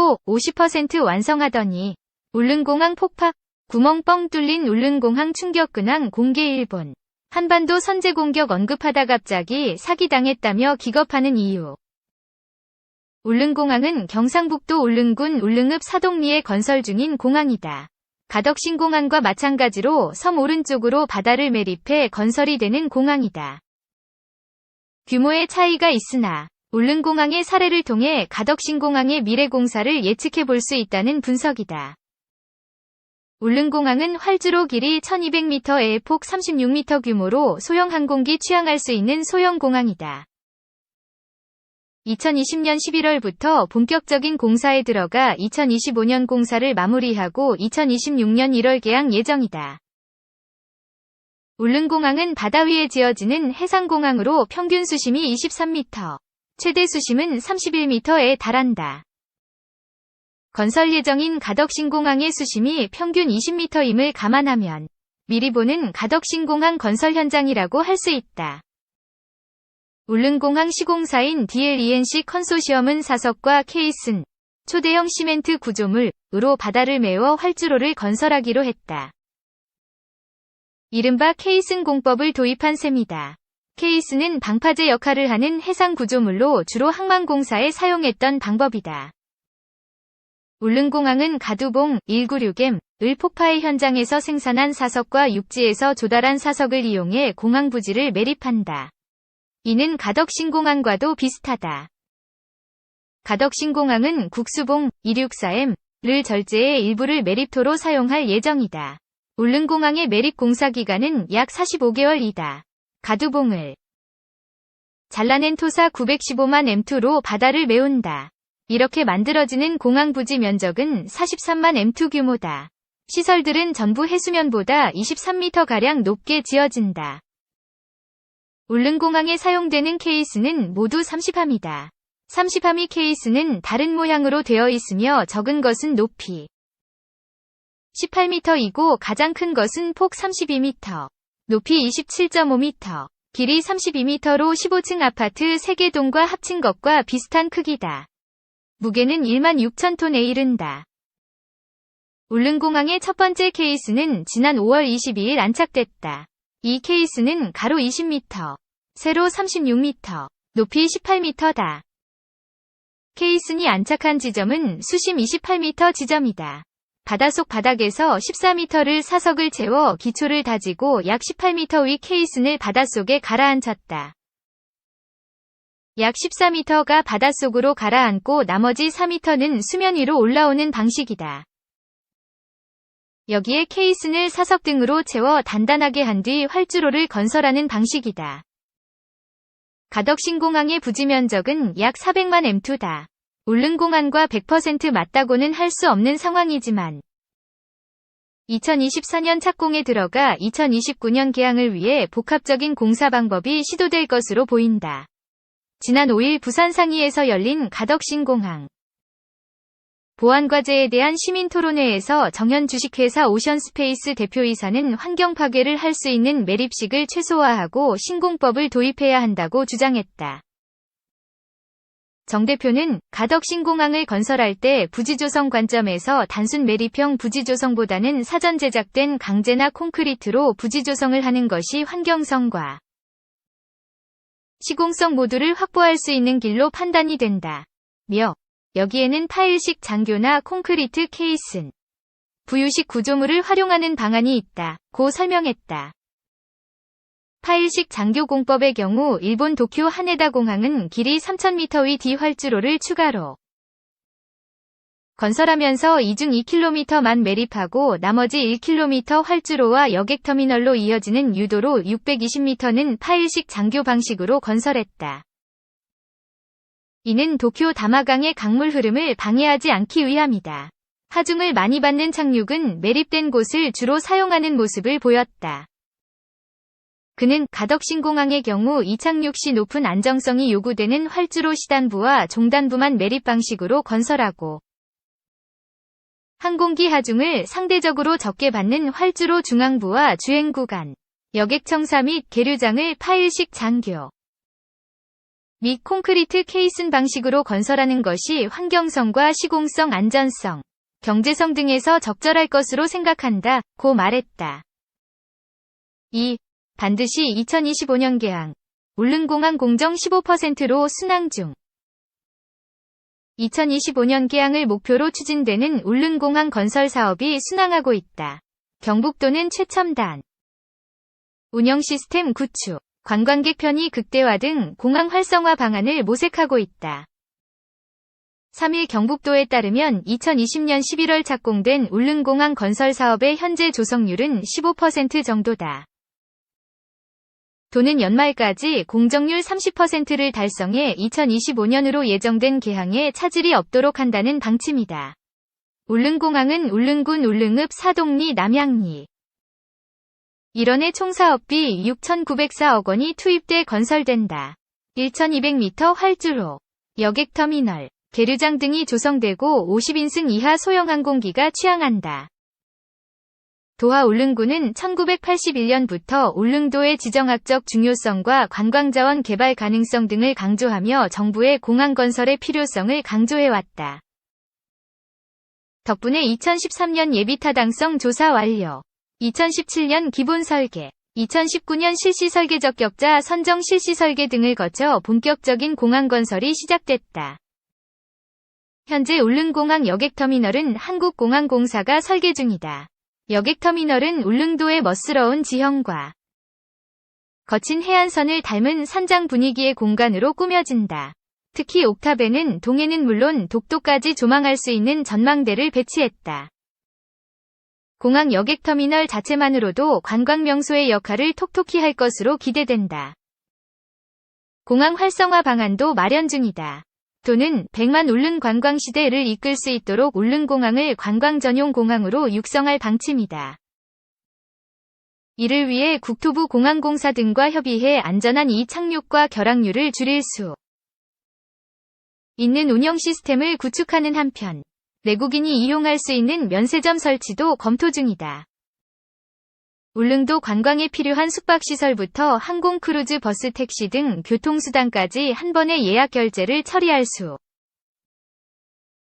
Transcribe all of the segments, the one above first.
초 50% 완성하더니 울릉공항 폭파, 구멍 뻥 뚫린 울릉공항 충격 근황 공개. 일본 한반도 선제 공격 언급하다 갑자기 사기당했다며 기겁하는 이유. 울릉공항은 경상북도 울릉군 울릉읍 사동리에 건설 중인 공항이다. 가덕신공항과 마찬가지로 섬 오른쪽으로 바다를 매립해 건설이 되는 공항이다. 규모의 차이가 있으나 울릉공항의 사례를 통해 가덕신공항의 미래 공사를 예측해 볼 수 있다는 분석이다. 울릉공항은 활주로 길이 1200m에 폭 36m 규모로 소형 항공기 취항할 수 있는 소형 공항이다. 2020년 11월부터 본격적인 공사에 들어가 2025년 공사를 마무리하고 2026년 1월 개항 예정이다. 울릉공항은 바다 위에 지어지는 해상공항으로 평균 수심이 23m, 최대 수심은 31m에 달한다. 건설 예정인 가덕신공항의 수심이 평균 20m임을 감안하면 미리 보는 가덕신공항 건설 현장이라고 할 수 있다. 울릉공항 시공사인 DLENC 컨소시엄은 사석과 케이슨, 초대형 시멘트 구조물으로 바다를 메워 활주로를 건설하기로 했다. 이른바 케이슨 공법을 도입한 셈이다. 케이슨은 방파제 역할을 하는 해상 구조물로 주로 항만공사에 사용했던 방법이다. 울릉공항은 가두봉 196M을 폭파의 현장에서 생산한 사석과 육지에서 조달한 사석을 이용해 공항 부지를 매립한다. 이는 가덕신공항과도 비슷하다. 가덕신공항은 국수봉 264M를 절제해 일부를 매립토로 사용할 예정이다. 울릉공항의 매립 공사 기간은 약 45개월이다. 가두봉을 잘라낸 토사 915만 M2로 바다를 메운다. 이렇게 만들어지는 공항 부지 면적은 43만 M2 규모다. 시설들은 전부 해수면보다 23m가량 높게 지어진다. 울릉공항에 사용되는 케이스는 모두 30함이다. 30함이 케이스는 다른 모양으로 되어 있으며 적은 것은 높이 18m이고 가장 큰 것은 폭 32m, 높이 27.5m, 길이 32m로 15층 아파트 3개 동과 합친 것과 비슷한 크기다. 무게는 16,000톤에 이른다. 울릉공항의 첫 번째 케이스는 지난 5월 22일 안착됐다. 이 케이스는 가로 20m, 세로 36m, 높이 18m다. 케이슨이 안착한 지점은 수심 28m 지점이다. 바닷속 바닥에서 14m를 사석을 채워 기초를 다지고 약 18m 위 케이슨을 바닷속에 가라앉혔다. 약 14m가 바닷속으로 가라앉고 나머지 4m는 수면 위로 올라오는 방식이다. 여기에 케이슨을 사석 등으로 채워 단단하게 한 뒤 활주로를 건설하는 방식이다. 가덕신공항의 부지 면적은 약 400만 M2다. 울릉공항과 100% 맞다고는 할 수 없는 상황이지만 2024년 착공에 들어가 2029년 개항을 위해 복합적인 공사 방법이 시도될 것으로 보인다. 지난 5일 부산 상위에서 열린 가덕신공항 보안과제에 대한 시민토론회에서 정현 주식회사 오션스페이스 대표이사는 환경 파괴를 할 수 있는 매립식을 최소화하고 신공법을 도입해야 한다고 주장했다. 정 대표는 가덕신공항을 건설할 때 부지조성 관점에서 단순 매립형 부지조성보다는 사전 제작된 강제나 콘크리트로 부지조성을 하는 것이 환경성과 시공성 모두를 확보할 수 있는 길로 판단이 된다. 며 여기에는 타일식 장교나 콘크리트 케이슨, 부유식 구조물을 활용하는 방안이 있다고 설명했다. 타일식 장교 공법의 경우 일본 도쿄 하네다 공항은 길이 3000m 위 디활주로를 추가로 건설하면서 이중 2km만 매립하고 나머지 1km 활주로와 여객터미널로 이어지는 유도로 620m는 파일식 장교 방식으로 건설했다. 이는 도쿄 다마강의 강물 흐름을 방해하지 않기 위함이다. 하중을 많이 받는 착륙은 매립된 곳을 주로 사용하는 모습을 보였다. 그는 가덕신공항의 경우 이착륙 시 높은 안정성이 요구되는 활주로 시단부와 종단부만 매립 방식으로 건설하고 항공기 하중을 상대적으로 적게 받는 활주로 중앙부와 주행 구간, 여객청사 및 계류장을 파일식 장교 및 콘크리트 케이슨 방식으로 건설하는 것이 환경성과 시공성, 안전성, 경제성 등에서 적절할 것으로 생각한다, 고 말했다. 2. 반드시 2025년 개항. 울릉공항 공정 15%로 순항 중. 2025년 개항을 목표로 추진되는 울릉공항 건설 사업이 순항하고 있다. 경북도는 최첨단 운영 시스템 구축, 관광객 편의 극대화 등 공항 활성화 방안을 모색하고 있다. 3일 경북도에 따르면 2020년 11월 착공된 울릉공항 건설 사업의 현재 조성률은 15% 정도다. 도는 연말까지 공정률 30%를 달성해 2025년으로 예정된 개항에 차질이 없도록 한다는 방침이다. 울릉공항은 울릉군 울릉읍 사동리 남양리 일원의 총사업비 6,904억 원이 투입돼 건설된다. 1,200m 활주로, 여객터미널, 계류장 등이 조성되고 50인승 이하 소형 항공기가 취항한다. 도하 울릉군은 1981년부터 울릉도의 지정학적 중요성과 관광자원 개발 가능성 등을 강조하며 정부의 공항 건설의 필요성을 강조해왔다. 덕분에 2013년 예비타당성 조사 완료, 2017년 기본 설계, 2019년 실시 설계 적격자 선정 실시 설계 등을 거쳐 본격적인 공항 건설이 시작됐다. 현재 울릉공항 여객터미널은 한국공항공사가 설계 중이다. 여객터미널은 울릉도의 멋스러운 지형과 거친 해안선을 닮은 산장 분위기의 공간으로 꾸며진다. 특히 옥탑에는 동해는 물론 독도까지 조망할 수 있는 전망대를 배치했다. 공항 여객터미널 자체만으로도 관광 명소의 역할을 톡톡히 할 것으로 기대된다. 공항 활성화 방안도 마련 중이다. 도는 100만 울릉 관광 시대를 이끌 수 있도록 울릉공항을 관광 전용 공항으로 육성할 방침이다. 이를 위해 국토부 공항공사 등과 협의해 안전한 이착륙과 결항률을 줄일 수 있는 운영 시스템을 구축하는 한편, 내국인이 이용할 수 있는 면세점 설치도 검토 중이다. 울릉도 관광에 필요한 숙박시설부터 항공 크루즈 버스 택시 등 교통수단까지 한 번에 예약 결제를 처리할 수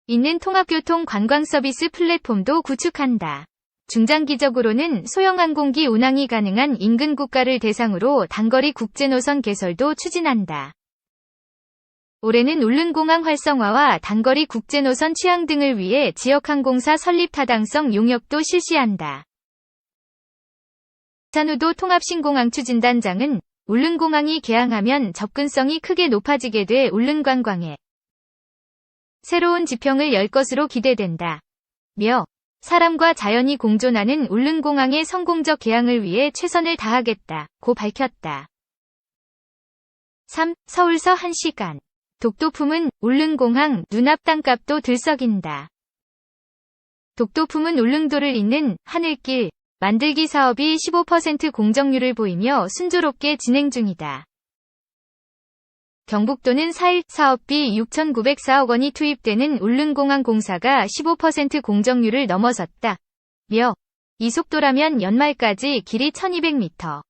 있는 통합교통 관광 서비스 플랫폼도 구축한다. 중장기적으로는 소형 항공기 운항이 가능한 인근 국가를 대상으로 단거리 국제노선 개설도 추진한다. 올해는 울릉공항 활성화와 단거리 국제노선 취항 등을 위해 지역항공사 설립 타당성 용역도 실시한다. 찬우도 통합신공항 추진단장은 울릉공항이 개항하면 접근성이 크게 높아지게 돼 울릉관광에 새로운 지평을 열 것으로 기대된다. 며 사람과 자연이 공존하는 울릉공항의 성공적 개항을 위해 최선을 다하겠다. 고 밝혔다. 3. 서울서 1시간. 독도 품은 울릉공항 눈앞 땅값도 들썩인다. 독도 품은 울릉도를 잇는 하늘길 만들기 사업이 15% 공정률을 보이며 순조롭게 진행 중이다. 경북도는 4일 사업비 6,904억 원이 투입되는 울릉공항 공사가 15% 공정률을 넘어섰다. 며 이 속도라면 연말까지 길이 1,200m.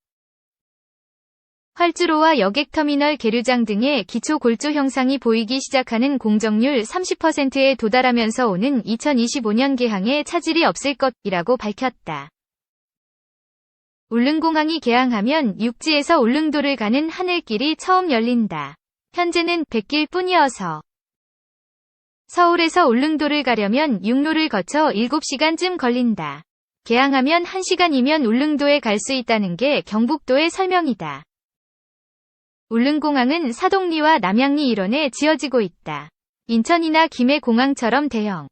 활주로와 여객터미널 계류장 등의 기초 골조 형상이 보이기 시작하는 공정률 30%에 도달하면서 오는 2025년 개항에 차질이 없을 것이라고 밝혔다. 울릉공항이 개항하면 육지에서 울릉도를 가는 하늘길이 처음 열린다. 현재는 100길 뿐이어서 서울에서 울릉도를 가려면 육로를 거쳐 7시간쯤 걸린다. 개항하면 1시간이면 울릉도에 갈 수 있다는 게 경북도의 설명이다. 울릉공항은 사동리와 남양리 일원에 지어지고 있다. 인천이나 김해 공항처럼 대형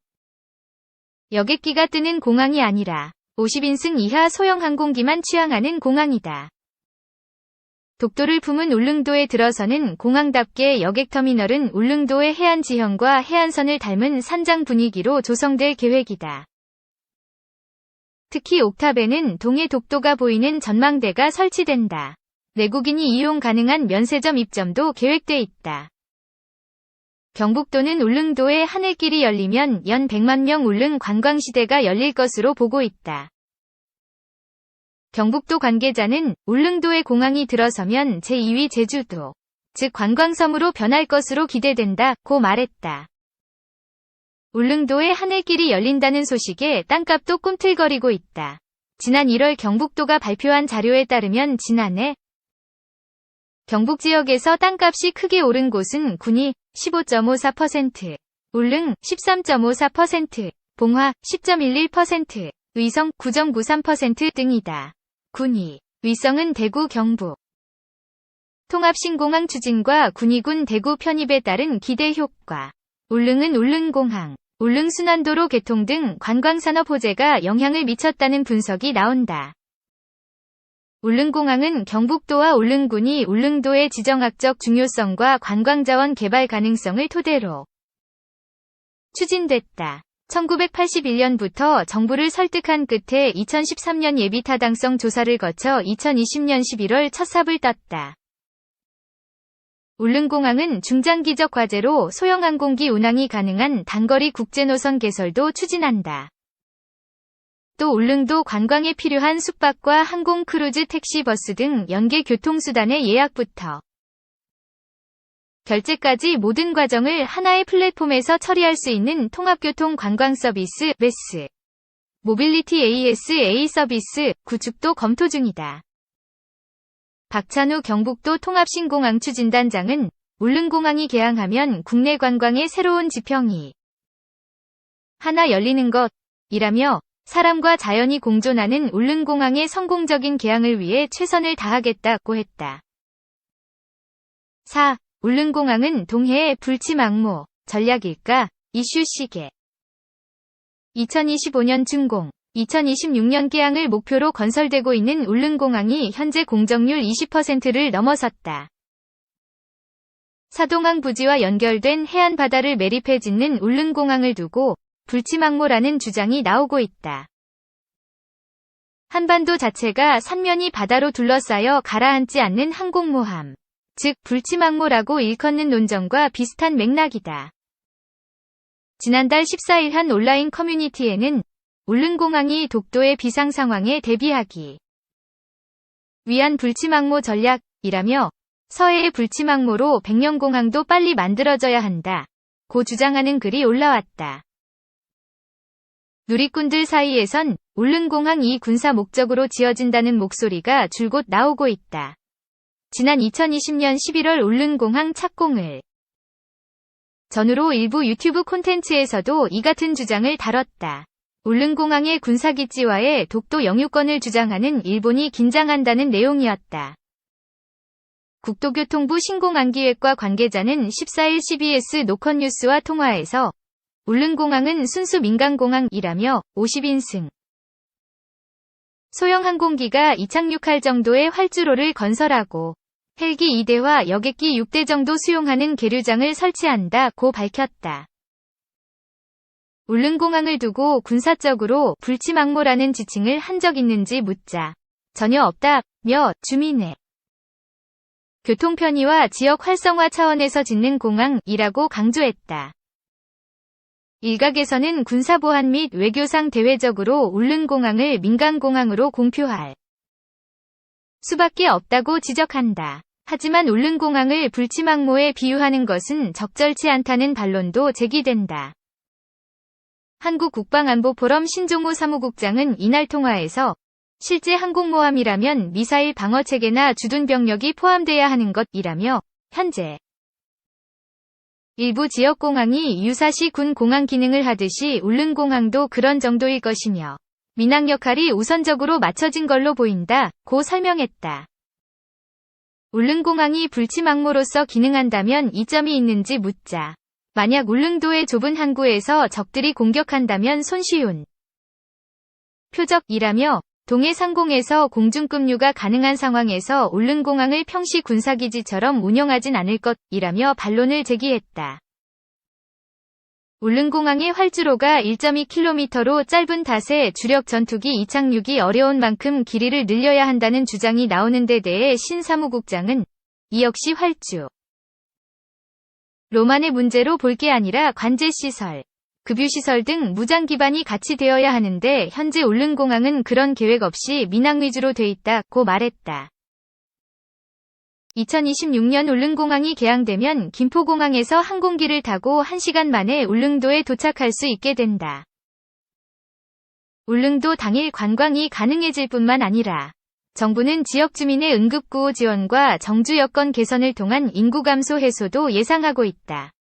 여객기가 뜨는 공항이 아니라 50인승 이하 소형 항공기만 취항하는 공항이다. 독도를 품은 울릉도에 들어서는 공항답게 여객터미널은 울릉도의 해안 지형과 해안선을 닮은 산장 분위기로 조성될 계획이다. 특히 옥탑에는 동해 독도가 보이는 전망대가 설치된다. 내국인이 이용 가능한 면세점 입점도 계획돼 있다. 경북도는 울릉도의 하늘길이 열리면 연 100만 명 울릉 관광시대가 열릴 것으로 보고 있다. 경북도 관계자는 울릉도에 공항이 들어서면 제2위 제주도, 즉 관광섬으로 변할 것으로 기대된다고 말했다. 울릉도의 하늘길이 열린다는 소식에 땅값도 꿈틀거리고 있다. 지난 1월 경북도가 발표한 자료에 따르면 지난해 경북 지역에서 땅값이 크게 오른 곳은 군위 15.54%, 울릉 13.54%, 봉화 10.11%, 의성 9.93% 등이다. 군위, 의성은 대구 경북 통합신공항 추진과 군위군 대구 편입에 따른 기대 효과. 울릉은 울릉공항, 울릉순환도로 개통 등 관광산업 호재가 영향을 미쳤다는 분석이 나온다. 울릉공항은 경북도와 울릉군이 울릉도의 지정학적 중요성과 관광자원 개발 가능성을 토대로 추진됐다. 1981년부터 정부를 설득한 끝에 2013년 예비타당성 조사를 거쳐 2020년 11월 첫 삽을 떴다. 울릉공항은 중장기적 과제로 소형항공기 운항이 가능한 단거리 국제노선 개설도 추진한다. 또 울릉도 관광에 필요한 숙박과 항공 크루즈 택시 버스 등 연계 교통수단의 예약부터 결제까지 모든 과정을 하나의 플랫폼에서 처리할 수 있는 통합교통 관광 서비스 메스, 모빌리티 ASA 서비스 구축도 검토 중이다. 박찬우 경북도 통합신공항 추진단장은 울릉공항이 개항하면 국내 관광의 새로운 지평이 하나 열리는 것이라며 사람과 자연이 공존하는 울릉공항의 성공적인 개항을 위해 최선을 다하겠다고 했다. 4. 울릉공항은 동해의 불치망모 전략일까? 이슈 시계 2025년 준공, 2026년 개항을 목표로 건설되고 있는 울릉공항이 현재 공정률 20%를 넘어섰다. 사동항 부지와 연결된 해안 바다를 매립해 짓는 울릉공항을 두고 불치망모라는 주장이 나오고 있다. 한반도 자체가 삼면이 바다로 둘러싸여 가라앉지 않는 항공모함, 즉 불치망모라고 일컫는 논정과 비슷한 맥락이다. 지난달 14일 한 온라인 커뮤니티에는 울릉공항이 독도의 비상 상황에 대비하기 위한 불치망모 전략이라며 서해의 불치망모로 백령공항도 빨리 만들어져야 한다 고 주장하는 글이 올라왔다. 누리꾼들 사이에선 울릉공항이 군사 목적으로 지어진다는 목소리가 줄곧 나오고 있다. 지난 2020년 11월 울릉공항 착공을 전후로 일부 유튜브 콘텐츠에서도 이 같은 주장을 다뤘다. 울릉공항의 군사기지와의 독도 영유권을 주장하는 일본이 긴장한다는 내용이었다. 국토교통부 신공항기획과 관계자는 14일 CBS 노컷뉴스와 통화에서 울릉공항은 순수 민간공항이라며 50인승 소형 항공기가 이착륙할 정도의 활주로를 건설하고 헬기 2대와 여객기 6대 정도 수용하는 계류장을 설치한다고 밝혔다. 울릉공항을 두고 군사적으로 불치망모라는 지칭을 한 적 있는지 묻자 전혀 없다며 주민의 교통 편의와 지역 활성화 차원에서 짓는 공항이라고 강조했다. 일각에서는 군사보안 및 외교상 대외적으로 울릉공항을 민간공항으로 공표할 수밖에 없다고 지적한다. 하지만 울릉공항을 불치망모에 비유하는 것은 적절치 않다는 반론도 제기된다. 한국국방안보포럼 신종호 사무국장은 이날 통화에서 실제 항공모함이라면 미사일 방어체계나 주둔 병력이 포함돼야 하는 것이라며 현재 일부 지역공항이 유사시 군 공항 기능을 하듯이 울릉공항도 그런 정도일 것이며 민항 역할이 우선적으로 맞춰진 걸로 보인다고 설명했다. 울릉공항이 불치망모로서 기능한다면 이점이 있는지 묻자 만약 울릉도의 좁은 항구에서 적들이 공격한다면 손쉬운 표적이라며 동해 상공에서 공중급류가 가능한 상황에서 울릉공항을 평시 군사기지처럼 운영하진 않을 것이라며 반론을 제기했다. 울릉공항의 활주로가 1.2km로 짧은 탓에 주력 전투기 이착륙이 어려운 만큼 길이를 늘려야 한다는 주장이 나오는 데 대해 신 사무국장은 이 역시 활주 로만의 문제로 볼 게 아니라 관제시설, 급유시설 등 무장 기반이 같이 되어야 하는데 현재 울릉공항은 그런 계획 없이 민항 위주로 돼 있다고 말했다. 2026년 울릉공항이 개항되면 김포공항에서 항공기를 타고 1시간 만에 울릉도에 도착할 수 있게 된다. 울릉도 당일 관광이 가능해질 뿐만 아니라 정부는 지역 주민의 응급구호 지원과 정주 여건 개선을 통한 인구 감소 해소도 예상하고 있다.